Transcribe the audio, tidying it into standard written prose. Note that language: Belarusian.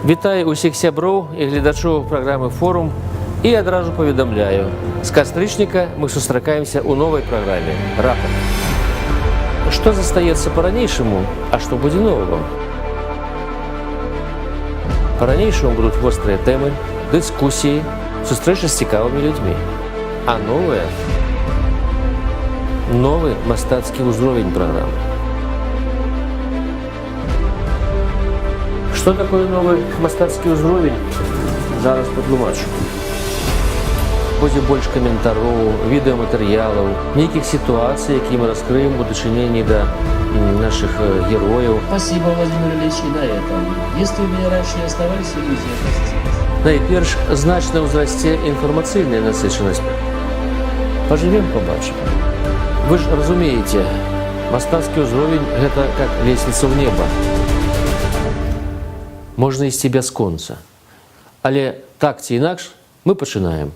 Вітаю усіх сяброў і гледачоў праграмы «Форум» і адразу паведамляю. З кастрычніка мы сустракаемся ў новай праграме «Рапорт». Што застаецца па-ранейшаму, а што будзе новага? Па-ранейшаму будуць вострыя тэмы, дыскусіі, сустрэчы з цікавымі людзьмі. А новае – новы мастацкі ўзровень праграмы. Што такое новы мастацкі ўзровень? Зараз патлумачу. Будзе больш каментароў, відэаматэрыялаў, нейкіх сітуацый, якія мы раскрыем у дачыненні да наших герояў. Спасибо, Владимир Ильич, и на этом. Если у меня раньше не оставались иллюзии, Найперш, значна ўзрасце інфармацыйная насычанасць. Пажывем, побачым. Вы ж разумееце, мастацкі ўзровень – гэта как лесвіца ў неба. Можна ісці бясконца. Але так ці інакш мы пачынаем.